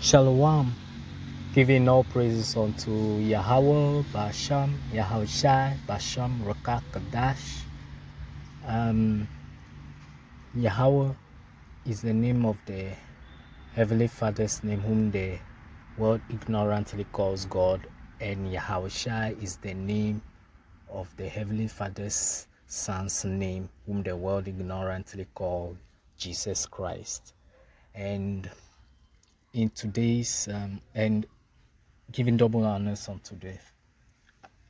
Shalom, giving all praises unto Yahweh, Basham, Yahushai, Basham, Rakak, Kadash. Yahweh is the name of the Heavenly Father's name, whom the world ignorantly calls God, and Yahushai is the name of the Heavenly Father's Son's name, whom the world ignorantly called Jesus Christ. And in today's and giving double honors unto the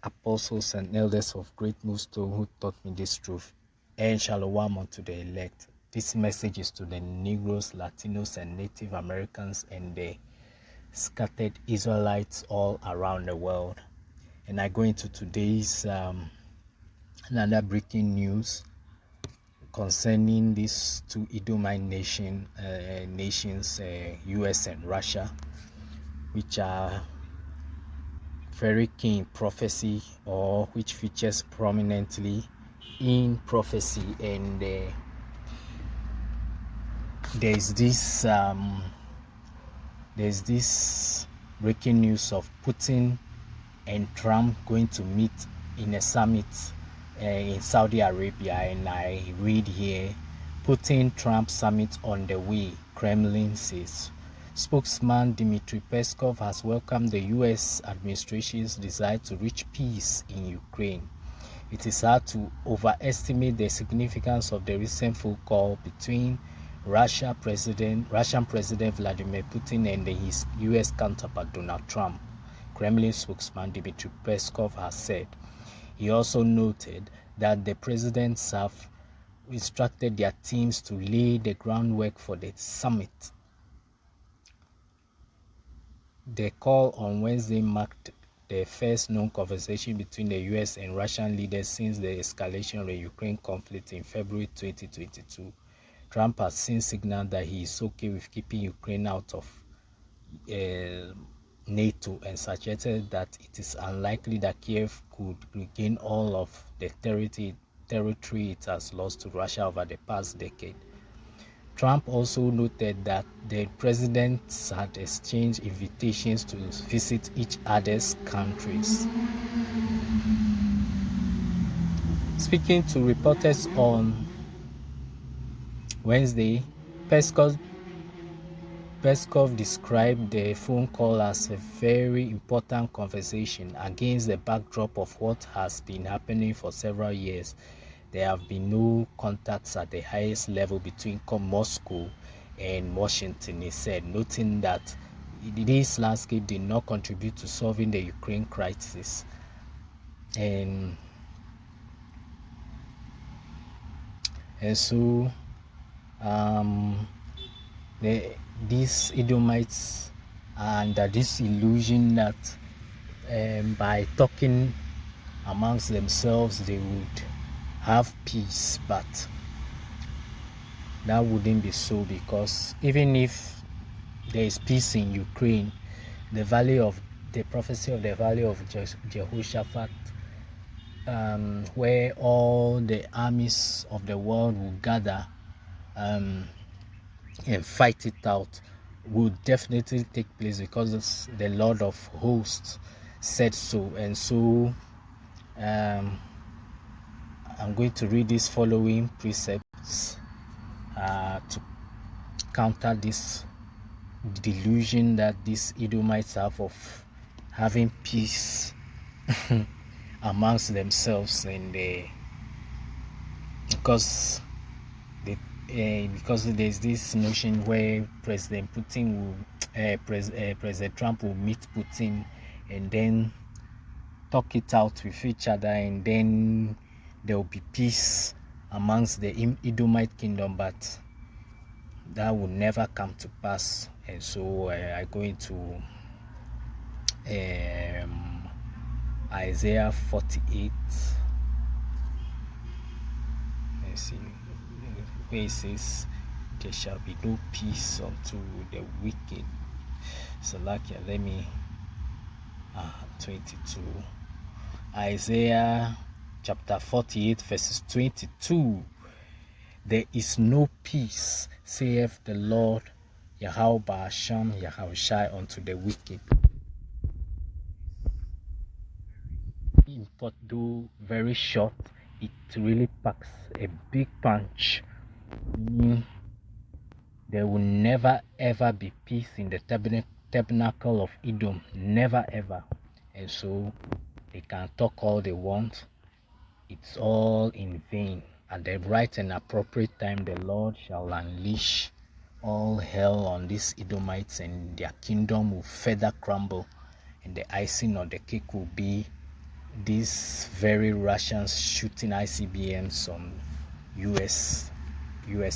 apostles and elders of Great Millstone who taught me this truth, and shalom unto the elect. This message is to the Negroes, Latinos, and Native Americans and the scattered Israelites all around the world. And I go into today's another breaking news concerning these two Edomite nations, US and Russia, which are very key in prophecy, or which features prominently in prophecy. And there's this breaking news of Putin and Trump going to meet in a summit in Saudi Arabia. And I read here, Putin-Trump summit on the way, Kremlin says. Spokesman Dmitry Peskov has welcomed the U.S. administration's desire to reach peace in Ukraine. It is hard to overestimate the significance of the recent phone call between Russian President Vladimir Putin and his U.S. counterpart Donald Trump, Kremlin spokesman Dmitry Peskov has said. He also noted that the presidents have instructed their teams to lay the groundwork for the summit. The call on Wednesday marked the first known conversation between the US and Russian leaders since the escalation of the Ukraine conflict in February 2022. Trump has since signaled that he is okay with keeping Ukraine out of NATO, and suggested that it is unlikely that Kiev could regain all of the territory it has lost to Russia over the past decade. Trump also noted that the presidents had exchanged invitations to visit each other's countries. Speaking to reporters on Wednesday, Peskov described the phone call as a very important conversation against the backdrop of what has been happening for several years. There have been no contacts at the highest level between Moscow and Washington, he said, noting that this landscape did not contribute to solving the Ukraine crisis. And so these Edomites are under this illusion that by talking amongst themselves they would have peace, but that wouldn't be so, because even if there is peace in Ukraine, the prophecy of the valley of Jehoshaphat, where all the armies of the world will gather and fight it out, would definitely take place, because the Lord of hosts said so. And so I'm going to read these following precepts to counter this delusion that these Edomites have of having peace amongst themselves, and because there's this notion where President Trump will meet Putin and then talk it out with each other, and then there will be peace amongst the Edomite kingdom, but that will never come to pass. And so I go into Isaiah 48. Let's see where it says, there shall be no peace unto the wicked. So let me 22. Isaiah chapter 48 verses 22. There is no peace, saith the Lord Yahweh Ba'asham, Yahweh Shai unto the wicked. Import, though very short, it really packs a big punch, meaning there will never ever be peace in the tabernacle of Edom, never ever. And so they can talk all they want, it's all in vain. At the right and appropriate time, the Lord shall unleash all hell on these Edomites, and their kingdom will further crumble, and the icing on the cake will be these very Russians shooting ICBMs on US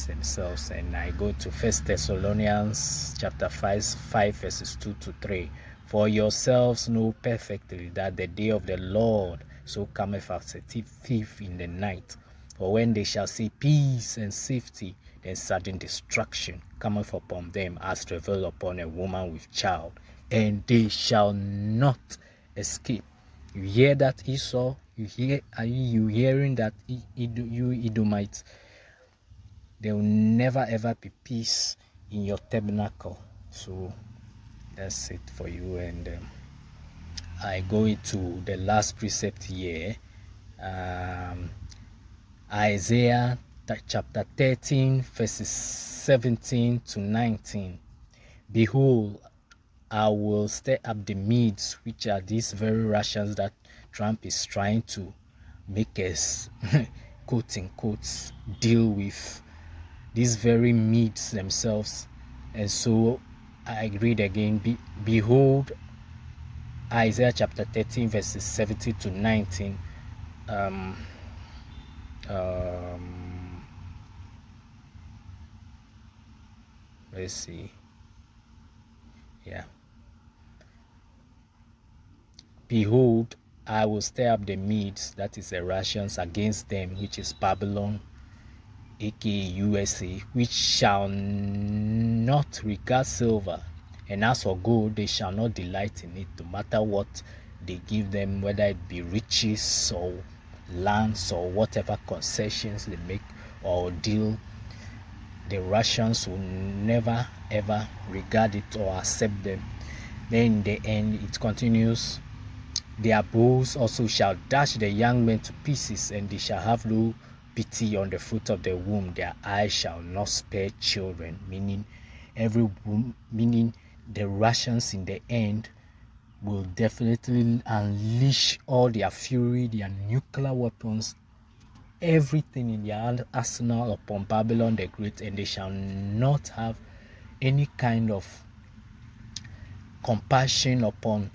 themselves. And I go to 1 Thessalonians chapter 5 verses 2 to 3. For yourselves know perfectly that the day of the Lord so cometh as a thief in the night. For when they shall see peace and safety, then sudden destruction cometh upon them as travail upon a woman with child, and they shall not escape. You hear that, Esau? Are you hearing that, you Edomites? There will never ever be peace in your tabernacle. So that's it for you. And I go into the last precept here, Isaiah chapter 13 verses 17 to 19. Behold, I will stir up the Medes, which are these very Russians that Trump is trying to make us quote in quotes deal with, these very Medes themselves. And so I read again, behold, Isaiah chapter 13 verses 17 to 19. Let's see. Yeah. Behold, I will stir up the Medes, that is the Russians, against them, which is Babylon, aka USA, which shall not regard silver, and as for gold, they shall not delight in it, no matter what they give them, whether it be riches or lands or whatever concessions they make or deal. The Russians will never ever regard it or accept them. Then in the end, it continues, their bows also shall dash the young men to pieces, and they shall have no pity on the fruit of the womb. Their eyes shall not spare children, meaning the Russians in the end will definitely unleash all their fury, their nuclear weapons, everything in their arsenal upon Babylon the Great, and they shall not have any kind of compassion upon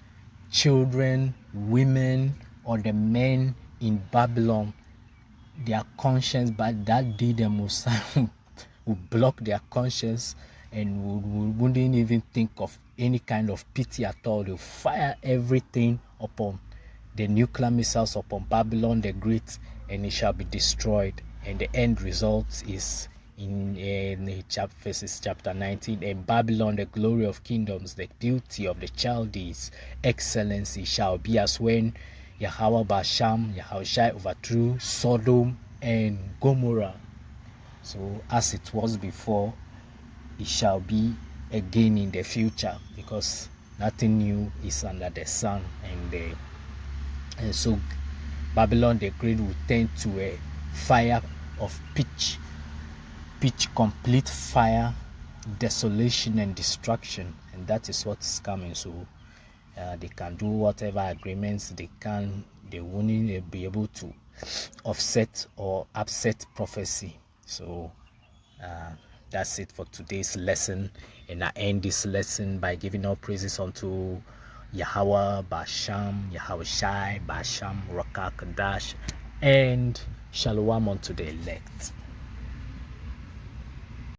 children, women, or the men in Babylon. Their conscience, but that day the Messiah will block their conscience and wouldn't even think of any kind of pity at all. They'll fire everything upon the nuclear missiles upon Babylon the Great, and it shall be destroyed. And the end result is in verses chapter 19. And Babylon, the glory of kingdoms, the beauty of the Chaldees, excellency, shall be as when Yahweh Ba'asham, Yahweh Shai overthrew Sodom and Gomorrah. So as it was before, it shall be again in the future, because nothing new is under the sun. And so Babylon the Great will turn to a fire of pitch, complete fire, desolation and destruction, and that is what's coming. So they can do whatever agreements they can, they won't be able to offset or upset prophecy. So that's it for today's lesson, and I end this lesson by giving all praises unto Yahweh Ba'asham, Yahweh Shai Ba'asham, Rakak Dash, and Shalom unto the elect.